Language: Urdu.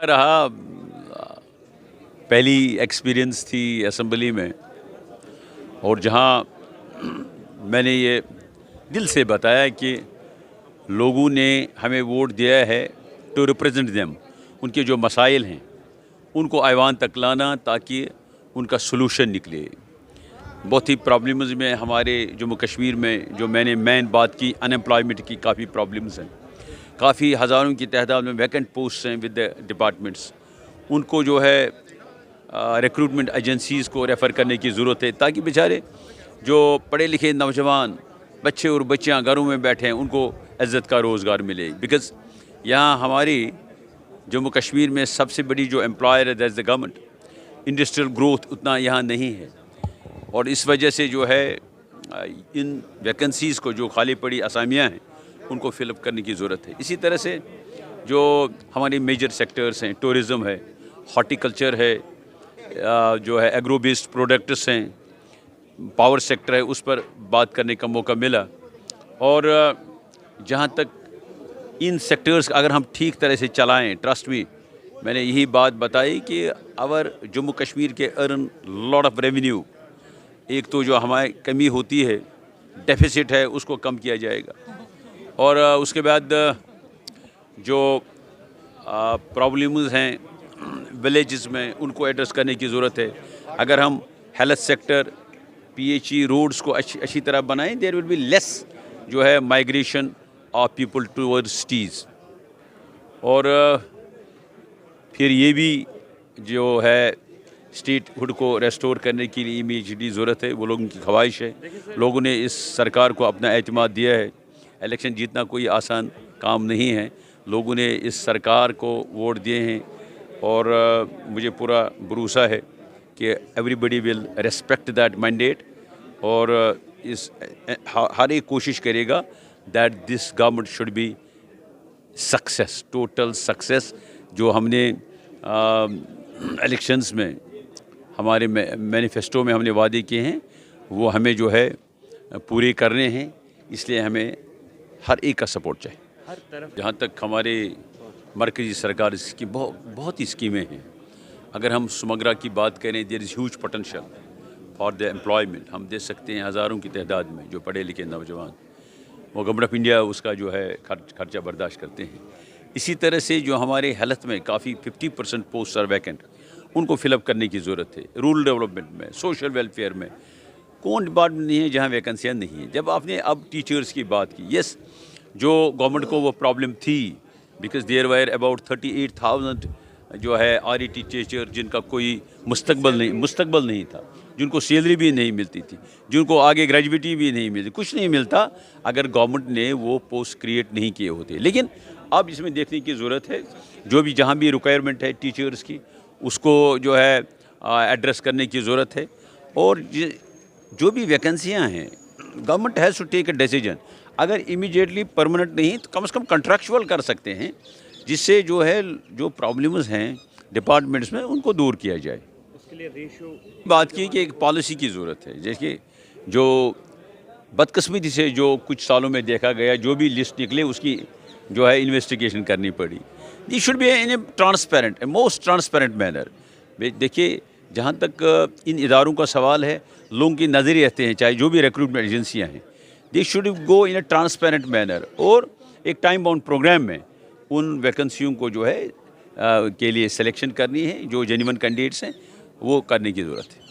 رہا پہلی ایکسپیرینس تھی اسمبلی میں، اور جہاں میں نے یہ دل سے بتایا کہ لوگوں نے ہمیں ووٹ دیا ہے ٹو ریپرزینٹ دیم، ان کے جو مسائل ہیں ان کو ایوان تک لانا تاکہ ان کا سلوشن نکلے۔ بہت ہی پرابلمز میں ہمارے جموں کشمیر میں جو میں نے مین بات کی، ان امپلائمنٹ کی کافی پرابلمز ہیں، کافی ہزاروں کی تعداد میں ویکنٹ پوسٹس ہیں ود ڈپارٹمنٹس، ان کو جو ہے ریکروٹمنٹ ایجنسیز کو ریفر کرنے کی ضرورت ہے تاکہ بیچارے جو پڑھے لکھے نوجوان بچے اور بچیاں گھروں میں بیٹھے ہیں ان کو عزت کا روزگار ملے، بیکاز یہاں ہماری جموں کشمیر میں سب سے بڑی جو امپلائر ہے that is the government. Industrial growth اتنا یہاں نہیں ہے، اور اس وجہ سے جو ہے ان ویکنسیز کو جو خالی پڑی اسامیاں ہیں ان کو فل اپ کرنے کی ضرورت ہے۔ اسی طرح سے جو ہمارے میجر سیکٹرز ہیں، ٹورزم ہے، ہارٹی کلچر ہے، جو ہے ایگرو بیسڈ پروڈکٹس ہیں، پاور سیکٹر ہے، اس پر بات کرنے کا موقع ملا۔ اور جہاں تک ان سیکٹرز اگر ہم ٹھیک طرح سے چلائیں، ٹرسٹ میں نے یہی بات بتائی کہ اور جموں کشمیر کے ارن لاٹ آف ریونیو، ایک تو جو ہماری کمی ہوتی ہے ڈیفیسٹ ہے اس کو کم کیا جائے گا، اور اس کے بعد جو پرابلمز ہیں ولیجز میں ان کو ایڈریس کرنے کی ضرورت ہے۔ اگر ہم health sector, P H E roads کو اچھی طرح بنائیں، دیر ول بی لیس جو ہے migration of people toward cities, اور پھر یہ بھی جو ہے اسٹیٹ ہوڈ کو ریسٹور کرنے کے لیے امیجیٹلی ضرورت ہے، وہ لوگوں کی خواہش ہے۔ لوگوں نے اس سرکار کو اپنا اعتماد دیا ہے، الیکشن جیتنا کوئی آسان کام نہیں ہے، لوگوں نے اس سرکار کو ووٹ دیے ہیں، اور مجھے پورا بھروسہ ہے کہ everybody will respect that mandate, اور اس ہر ایک کوشش کرے گا that this government should be success, total success. جو ہم نے الیکشنز میں ہمارے مینیفیسٹو میں ہم نے وعدے کیے ہیں وہ ہمیں جو ہے پورے کرنے ہیں، اس لیے ہمیں ہر ایک کا سپورٹ چاہیے۔ ہر طرف جہاں تک ہمارے مرکزی سرکار اس کی بہت ہی اسکیمیں ہیں، اگر ہم سمگرا کی بات کریں، there is huge potential for the employment, ہم دیکھ سکتے ہیں ہزاروں کی تعداد میں جو پڑھے لکھے نوجوان وہ گورنمنٹ آف انڈیا اس کا جو ہے خرچہ برداشت کرتے ہیں۔ اسی طرح سے جو ہمارے ہیلتھ میں کافی 50% پوسٹ آر ویکنٹ، ان کو فل اپ کرنے کی ضرورت ہے۔ رورل ڈیولپمنٹ میں، سوشل ویلفیئر میں کون ڈپارٹمنٹ نہیں ہے جہاں ویکنسیاں نہیں ہیں۔ جب آپ نے اب ٹیچرز کی بات کی، یس جو گورنمنٹ کو وہ پرابلم تھی، بیکاز دیر وائر اباؤٹ 38,000 جو ہے آر ای ٹی ٹیچر جن کا کوئی مستقبل نہیں تھا، جن کو سیلری بھی نہیں ملتی تھی، جن کو آگے گریجویٹی بھی نہیں ملتی، کچھ نہیں ملتا اگر گورنمنٹ نے وہ پوسٹ کریٹ نہیں کیے ہوتے۔ لیکن اب اس میں دیکھنے کی ضرورت ہے جو بھی جہاں بھی ریکوائرمنٹ ہے ٹیچرز کی اس کو جو ہے ایڈریس کرنے کی ضرورت ہے، اور جو بھی ویکنسیاں ہیں government has to take a decision. اگر امیڈیٹلی پرماننٹ نہیں تو کم سے کم کنٹریکچوئل کر سکتے ہیں، جس سے جو ہے جو پرابلمز ہیں ڈپارٹمنٹس میں ان کو دور کیا جائے۔ اس کے لیے ریشو بات کی کہ ایک پالیسی کی ضرورت ہے، جیسے جو بدقسمتی سے جو کچھ سالوں میں دیکھا گیا، جو بھی لسٹ نکلے اس کی جو ہے انویسٹیگیشن کرنی پڑی۔ They should be in a transparent, a most transparent manner. دیکھیے جہاں تک ان اداروں کا سوال ہے، لوگوں کی نظر رہتے ہیں، چاہے جو بھی ریکروٹمنٹ ایجنسیاں ہیں، they should go in a transparent manner, اور ایک ٹائم باؤنڈ پروگرام میں ان ویکنسیوں کو جو ہے کے لیے سلیکشن کرنی ہے، جو جینیون کینڈیڈیٹس ہیں وہ کرنے کی ضرورت ہے۔